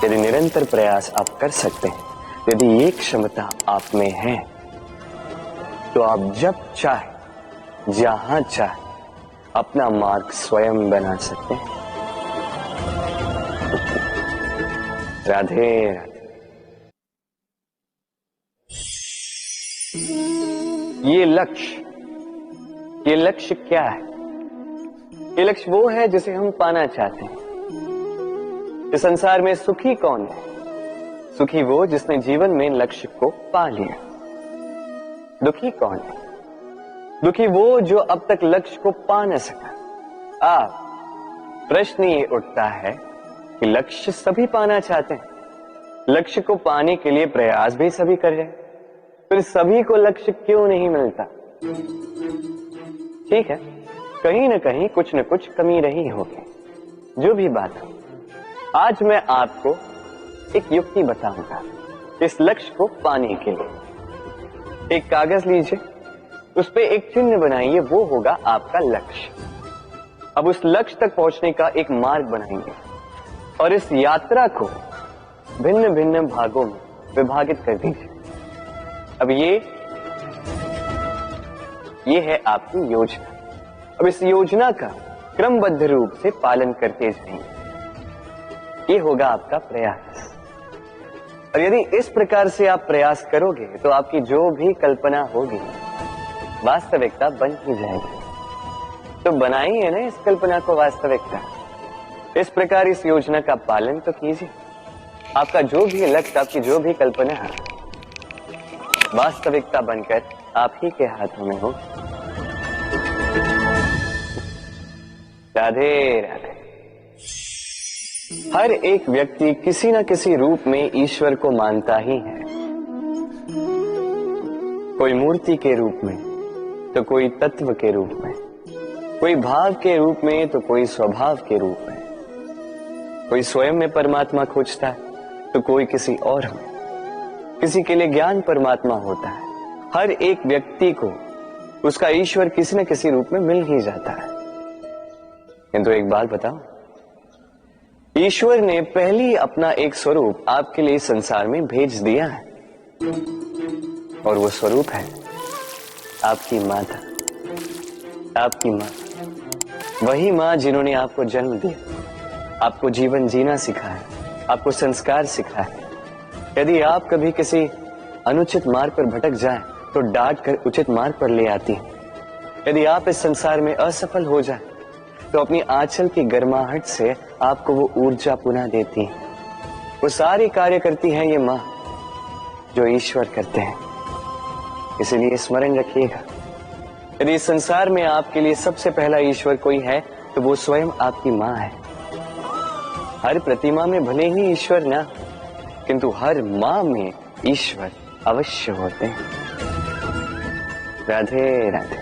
यदि निरंतर प्रयास आप कर सकते हैं, यदि ये क्षमता आप में है, तो आप जब चाहे जहां चाहे अपना मार्ग स्वयं बना सकते हैं। राधे राधे। ये लक्ष्य क्या है? ये लक्ष्य वो है जिसे हम पाना चाहते हैं। इस संसार में सुखी कौन है? सुखी वो जिसने जीवन में लक्ष्य को पा लिया। दुखी कौन है? दुखी वो जो अब तक लक्ष्य को पा न सका। प्रश्न ये उठता है कि लक्ष्य सभी पाना चाहते हैं, लक्ष्य को पाने के लिए प्रयास भी सभी कर रहे हैं, फिर सभी को लक्ष्य क्यों नहीं मिलता? ठीक है, कहीं न कहीं कुछ न कुछ कमी रही होगी। जो भी बात हो, आज मैं आपको एक युक्ति बताऊंगा इस लक्ष्य को पाने के लिए। एक कागज लीजिए, उस पे एक चिन्ह बनाइए, वो होगा आपका लक्ष्य। अब उस लक्ष्य तक पहुंचने का एक मार्ग बनाएंगे और इस यात्रा को भिन्न भिन्न भागों में विभाजित कर दीजिए। अब ये है आपकी योजना। अब इस योजना का क्रमबद्ध रूप से पालन करते जाएंगे। ये होगा आपका प्रयास। और यदि इस प्रकार से आप प्रयास करोगे तो आपकी जो भी कल्पना होगी वास्तविकता बन ही जाएगी। तो बनाइए ना इस कल्पना को वास्तविकता। इस प्रकार इस योजना का पालन तो कीजिए। आपका जो भी लक्ष्य, आपकी जो भी कल्पना है, वास्तविकता बनकर आप ही के हाथों में हो। राधे राधे। हर एक व्यक्ति किसी न किसी रूप में ईश्वर को मानता ही है। कोई मूर्ति के रूप में, तो कोई तत्व के रूप में, कोई भाव के रूप में, तो कोई स्वभाव के रूप में। कोई स्वयं में परमात्मा खोजता है, तो कोई किसी और में। किसी के लिए ज्ञान परमात्मा होता है। हर एक व्यक्ति को उसका ईश्वर किसी न किसी रूप में मिल ही जाता है। किंतु एक बात बताओ, ईश्वर ने पहले अपना एक स्वरूप आपके लिए संसार में भेज दिया है, और वो स्वरूप है आपकी माता। आपकी माँ, वही माँ जिन्होंने आपको जन्म दिया, आपको जीवन जीना सिखाया, आपको संस्कार सिखाया। यदि आप कभी किसी अनुचित मार्ग पर भटक जाएं, तो डांट कर उचित मार्ग पर ले आती है। यदि आप इस संसार में असफल हो जाएं, तो अपनी आंचल की गर्माहट से आपको वो ऊर्जा पुनः देती है। वो सारी कार्य करती है ये माँ जो ईश्वर करते हैं। इसीलिए स्मरण रखिएगा, यदि इस संसार में आपके लिए सबसे पहला ईश्वर कोई है, तो वो स्वयं आपकी माँ है। हर प्रतिमा में भले ही ईश्वर ना, किंतु हर माँ में ईश्वर अवश्य होते हैं। राधे राधे।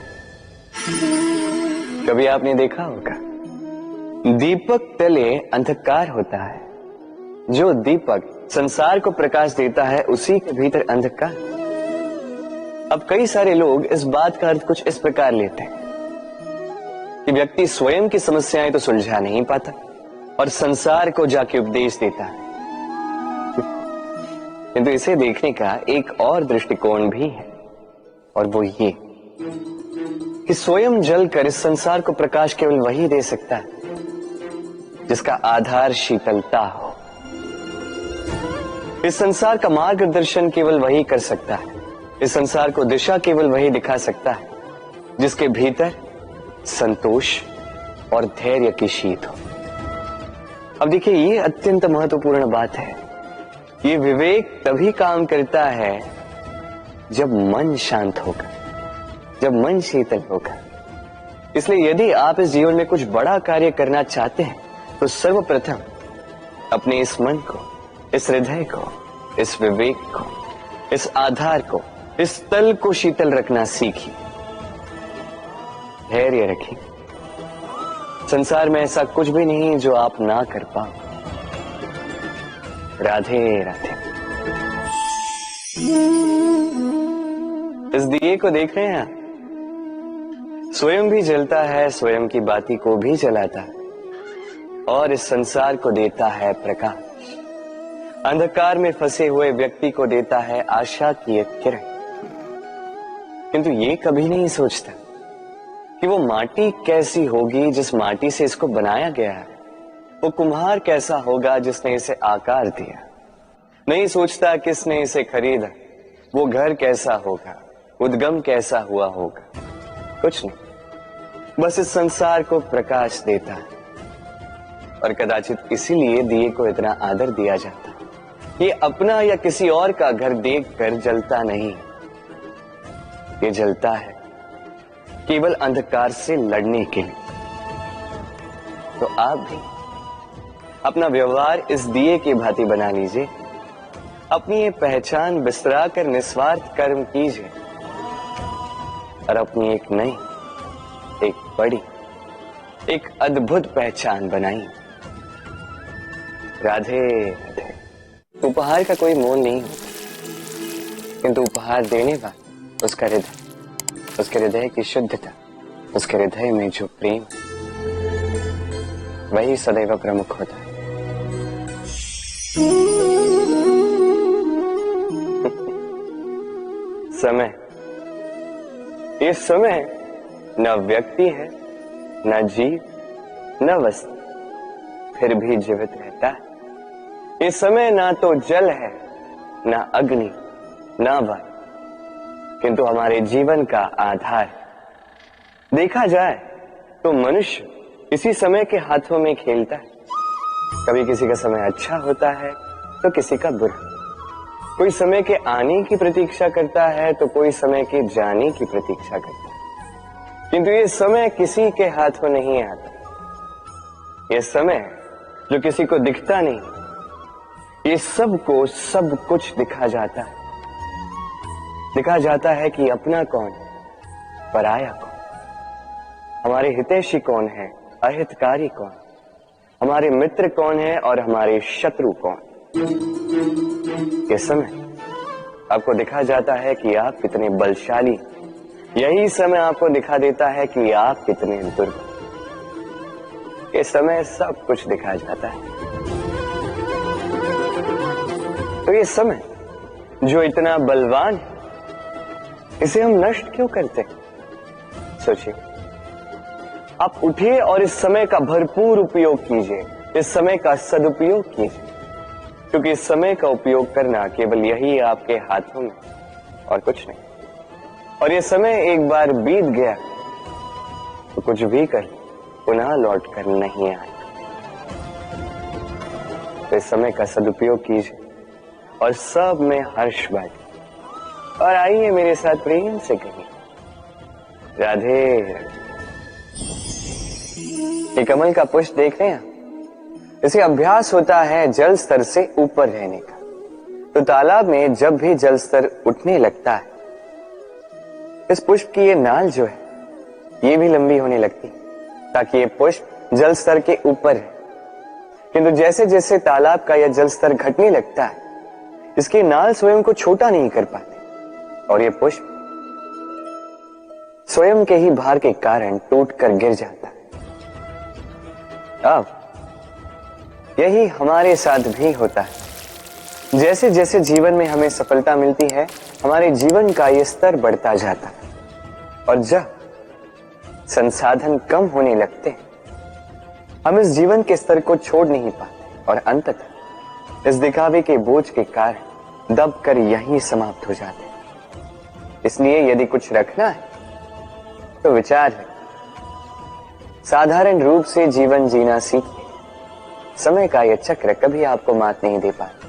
कभी आपने देखा होगा, दीपक तले अंधकार होता है। जो दीपक संसार को प्रकाश देता है, उसी के भीतर अंधकार। अब कई सारे लोग इस बात का अर्थ कुछ इस प्रकार लेते हैं कि व्यक्ति स्वयं की समस्याएं तो सुलझा नहीं पाता और संसार को जाके उपदेश देता है। किंतु इसे देखने का एक और दृष्टिकोण भी है, और वो ये कि स्वयं जलकर इस संसार को प्रकाश केवल वही दे सकता है जिसका आधार शीतलता हो। इस संसार का मार्गदर्शन केवल वही कर सकता है, इस संसार को दिशा केवल वही दिखा सकता है जिसके भीतर संतोष और धैर्य की शीत हो। अब देखिए, ये अत्यंत महत्वपूर्ण बात है। ये विवेक तभी काम करता है जब मन शांत होगा, जब मन शीतल होगा। इसलिए यदि आप इस जीवन में कुछ बड़ा कार्य करना चाहते हैं, तो सर्वप्रथम अपने इस मन को, इस हृदय को, इस विवेक को, इस आधार को, इस तल को शीतल रखना सीखिए। धैर्य रखिए। संसार में ऐसा कुछ भी नहीं जो आप ना कर पाओ। राधे राधे। इस दिए को देख रहे हैं, स्वयं भी जलता है, स्वयं की बाती को भी जलाता है, और इस संसार को देता है प्रकाश। अंधकार में फंसे हुए व्यक्ति को देता है आशा की एक किरण, किंतु ये कभी नहीं सोचता कि वो माटी कैसी होगी जिस माटी से इसको बनाया गया है, वो कुम्हार कैसा होगा जिसने इसे आकार दिया। नहीं सोचता किसने इसे खरीदा, वो घर कैसा होगा, उद्गम कैसा हुआ होगा। कुछ नहीं, बस इस संसार को प्रकाश देता है। और कदाचित इसीलिए दिए को इतना आदर दिया जाता है। ये अपना या किसी और का घर देखकर जलता नहीं, ये जलता है केवल अंधकार से लड़ने के लिए। तो आप भी अपना व्यवहार इस दिए की भांति बना लीजिए, अपनी ये पहचान बिसरा कर निस्वार्थ कर्म कीजिए और अपनी एक नई, एक बड़ी, एक अद्भुत पहचान बनाइए। राधे राधे। उपहार का कोई मोल नहीं होता, किंतु उपहार देने का उसका हृदय, उसके हृदय की शुद्धता, उसके हृदय में जो प्रेम, वही सदैव प्रमुख होता है। समय, ये समय न व्यक्ति है, न जीव, न वस्तु, फिर भी जीवित रहता है। ये समय ना तो जल है, ना अग्नि, ना वायु, किंतु हमारे जीवन का आधार है। देखा जाए तो मनुष्य इसी समय के हाथों में खेलता है। कभी किसी का समय अच्छा होता है तो किसी का बुरा। कोई समय के आने की प्रतीक्षा करता है तो कोई समय के जाने की प्रतीक्षा करता है, किंतु ये समय किसी के हाथों नहीं आता। ये समय जो किसी को दिखता नहीं, ये सबको सब कुछ दिखा जाता है। दिखा जाता है कि अपना कौन, पराया कौन, हमारे हितैषी कौन है, अहितकारी कौन, हमारे मित्र कौन है और हमारे शत्रु कौन। ये समय आपको दिखा जाता है कि आप कितने बलशाली, यही समय आपको दिखा देता है कि आप कितने दुर्बल। ये समय सब कुछ दिखा जाता है। तो ये समय जो इतना बलवान है, इसे हम नष्ट क्यों करते? सोचिए, आप उठिए और इस समय का भरपूर उपयोग कीजिए, इस समय का सदुपयोग कीजिए, क्योंकि इस समय का उपयोग करना केवल यही आपके हाथों में, और कुछ नहीं। और ये समय एक बार बीत गया तो कुछ भी कर पुनः लौट कर नहीं आएगा। तो इस समय का सदुपयोग कीजिए और सब में हर्ष बांटिए। और आइए मेरे साथ प्रेम से कहिए, राधे राधे। ये कमल का पुष्प देख रहे हैं, इसे अभ्यास होता है जल स्तर से ऊपर रहने का। तो तालाब में जब भी जल स्तर उठने लगता है, इस पुष्प की ये नाल जो है, ये भी लंबी होने लगती है ताकि ये पुष्प जल स्तर के ऊपर है। किंतु जैसे जैसे तालाब का यह जल स्तर घटने लगता है, इसकी नाल स्वयं को छोटा नहीं कर पाती और ये पुष्प स्वयं के ही भार के कारण टूटकर गिर जाता है। अब यही हमारे साथ भी होता है। जैसे जैसे जीवन में हमें सफलता मिलती है, हमारे जीवन का ये स्तर बढ़ता जाता है, और जब संसाधन कम होने लगते हैं, हम इस जीवन के स्तर को छोड़ नहीं पाते और अंततः इस दिखावे के बोझ के कारण दब कर यहीं समाप्त हो जाते हैं। इसलिए यदि कुछ रखना है तो विचार है, साधारण रूप से जीवन जीना सीखिए। समय का यह चक्र कभी आपको मात नहीं दे पाता।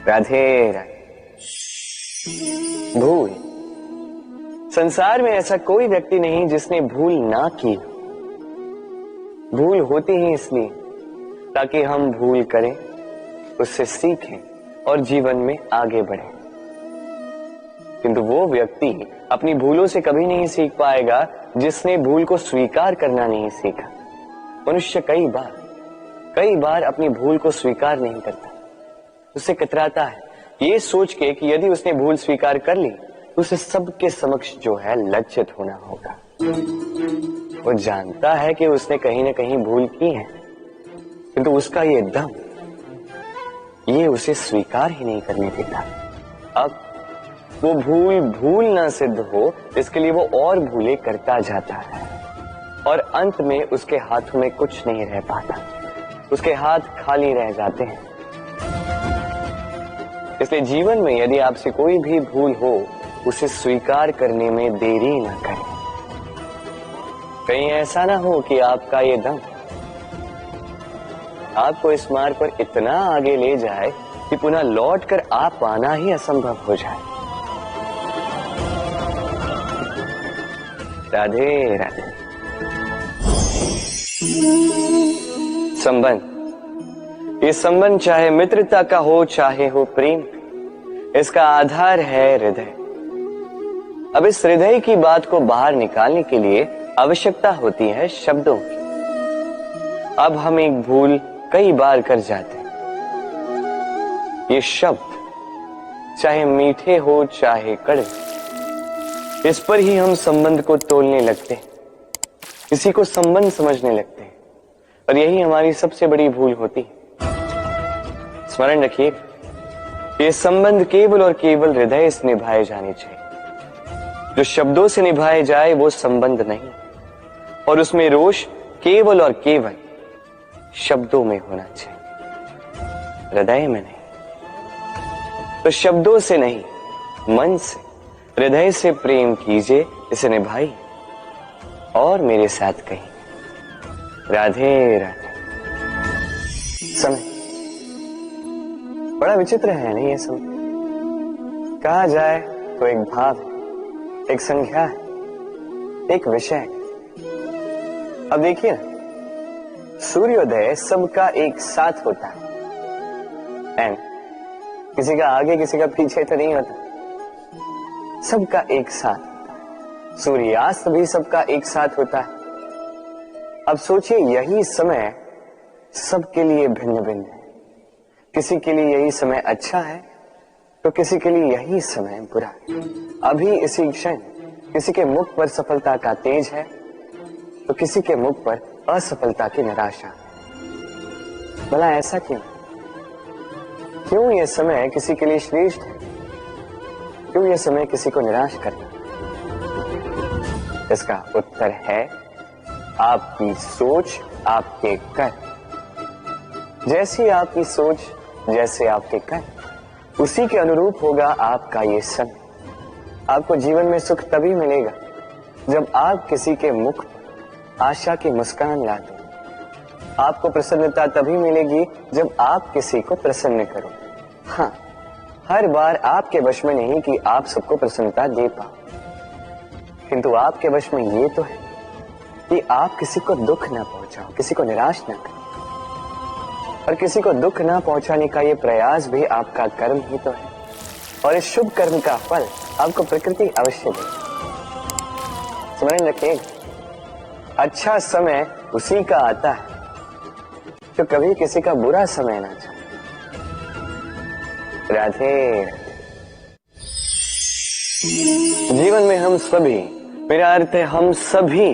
राधे राधे। भूल, संसार में ऐसा कोई व्यक्ति नहीं जिसने भूल ना की। भूल होती ही इसलिए ताकि हम भूल करें, उससे सीखें और जीवन में आगे बढ़ें। किंतु वो व्यक्ति अपनी भूलों से कभी नहीं सीख पाएगा जिसने भूल को स्वीकार करना नहीं सीखा। मनुष्य कई बार अपनी भूल को स्वीकार नहीं करता, उससे कतराता है, ये सोच के कि यदि उसने भूल स्वीकार कर ली तो उसे सबके समक्ष जो है लज्जित होना होगा। वो जानता है कि उसने कहीं ना कहीं भूल की है, किंतु उसका ये दम, ये उसे स्वीकार ही नहीं करने देता। अब वो भूल भूल ना सिद्ध हो, इसके लिए वो और भूले करता जाता है और अंत में उसके हाथों में कुछ नहीं रह पाता, उसके हाथ खाली रह जाते हैं। इसलिए जीवन में यदि आपसे कोई भी भूल हो, उसे स्वीकार करने में देरी ना करें। कहीं ऐसा ना हो कि आपका ये दम आपको इस मार्ग पर इतना आगे ले जाए कि पुनः लौट कर आप पाना ही असंभव हो जाए। राधे राधे। संबंध, ये संबंध चाहे मित्रता का हो चाहे हो प्रेम, इसका आधार है हृदय। अब इस हृदय की बात को बाहर निकालने के लिए आवश्यकता होती है शब्दों की। अब हम एक भूल कई बार कर जाते हैं। ये शब्द चाहे मीठे हो चाहे कड़वे, इस पर ही हम संबंध को तोलने लगते हैं, इसी को संबंध समझने लगते हैं और यही हमारी सबसे बड़ी भूल होती है। स्मरण रखिए, ये संबंध केवल और केवल हृदय से निभाए जाने चाहिए। जो शब्दों से निभाए जाए वो संबंध नहीं, और उसमें रोष केवल और केवल शब्दों में होना चाहिए, हृदय में नहीं। तो शब्दों से नहीं, मन से, हृदय से प्रेम कीजिए, इसे निभाइए और मेरे साथ कहिए राधे राधे। समय बड़ा विचित्र है नहीं? ये समय कहा जाए तो एक भाव है, एक संख्या है, एक विषय है। अब देखिए ना, सूर्योदय सबका एक साथ होता है, एंड किसी का आगे किसी का पीछे तो नहीं होता, सबका एक साथ। सूर्यास्त भी सबका एक साथ होता है। अब सोचिए, यही समय सबके लिए भिन्न भिन्न है। किसी के लिए यही समय अच्छा है तो किसी के लिए यही समय बुरा है। अभी इसी क्षण किसी के मुख पर सफलता का तेज है तो किसी के मुख पर असफलता की निराशा है। भला ऐसा क्यों? क्यों यह समय किसी के लिए श्रेष्ठ है, क्यों यह समय किसी को निराश करना? इसका उत्तर है आपकी सोच, आपके कर्म। जैसी आपकी सोच, जैसे आपके कर्म, उसी के अनुरूप होगा आपका ये समय। आपको जीवन में सुख तभी मिलेगा जब आप किसी के मुख पर आशा की मुस्कान ला दो। आपको प्रसन्नता तभी मिलेगी जब आप किसी को प्रसन्न करो। हाँ, हर बार आपके वश में नहीं कि आप सबको प्रसन्नता दे पाओ, किंतु आपके वश में ये तो है कि आप किसी को दुख ना पहुंचाओ, किसी को निराश ना करो। और किसी को दुख ना पहुंचाने का ये प्रयास भी आपका कर्म ही तो है, और इस शुभ कर्म का फल आपको प्रकृति अवश्य दे। स्मरण रखिए, अच्छा समय उसी का आता है जो कभी किसी का बुरा समय ना चाहे। राधे। जीवन में हम सभी, मेरा अर्थ है हम सभी,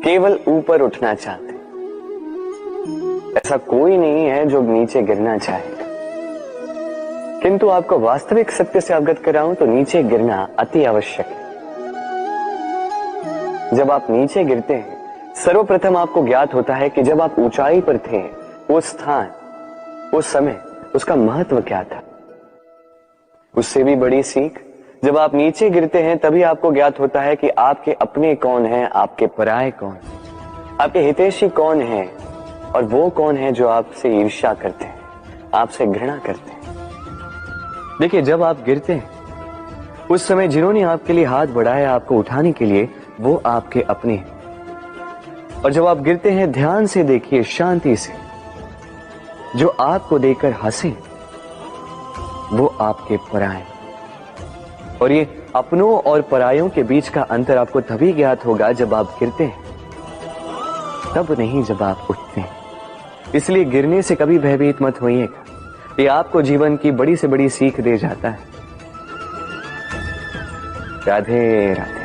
केवल ऊपर उठना चाहते हैं। ऐसा कोई नहीं है जो नीचे गिरना चाहे, किंतु आपको वास्तविक सत्य से अवगत कराऊं तो नीचे गिरना अति आवश्यक है। जब आप नीचे गिरते हैं, सर्वप्रथम आपको ज्ञात होता है कि जब आप ऊंचाई पर थे, वो स्थान, वो समय, उसका महत्व क्या था। उससे भी बड़ी सीख, जब आप नीचे गिरते हैं तभी आपको ज्ञात होता है कि आपके अपने कौन हैं, आपके पराये कौन, आपके हितैषी कौन हैं, और वो कौन है जो आपसे ईर्ष्या करते हैं, आपसे घृणा करते हैं। देखिए, जब आप गिरते हैं उस समय जिन्होंने आपके लिए हाथ बढ़ाया आपको उठाने के लिए, वो आपके अपने हैं। और जब आप गिरते हैं, ध्यान से देखिए, शांति से, जो आपको देकर हंसे वो आपके पराये। और ये अपनों और परायों के बीच का अंतर आपको तभी ज्ञात होगा जब आप गिरते हैं, तब नहीं जब आप उठते हैं। इसलिए गिरने से कभी भयभीत मत होइएगा, ये आपको जीवन की बड़ी से बड़ी सीख दे जाता है। राधे राधे।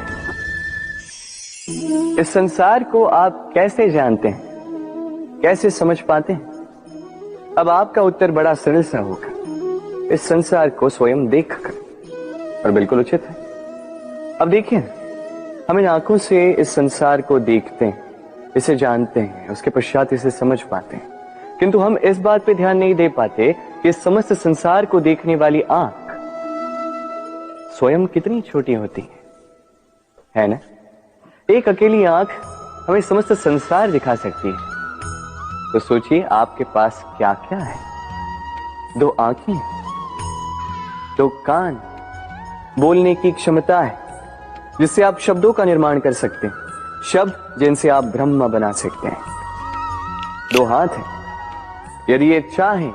इस संसार को आप कैसे जानते हैं, कैसे समझ पाते हैं? अब आपका उत्तर बड़ा सरल सा होगा, इस संसार को स्वयं देखकर, और बिल्कुल उचित है। अब देखिए, हम इन आंखों से इस संसार को देखते हैं, इसे जानते हैं, उसके पश्चात इसे समझ पाते हैं, किंतु हम इस बात पे ध्यान नहीं दे पाते कि इस समस्त संसार को देखने वाली आंख स्वयं कितनी छोटी होती है ना? एक अकेली आंख हमें समस्त संसार दिखा सकती है। तो सोचिए आपके पास क्या क्या है। 2 आंखें, 2 कान, बोलने की क्षमता है जिससे आप शब्दों का निर्माण कर सकते हैं, शब्द जिनसे आप ब्रह्म बना सकते हैं। 2 हाथ हैं, यदि ये चाहें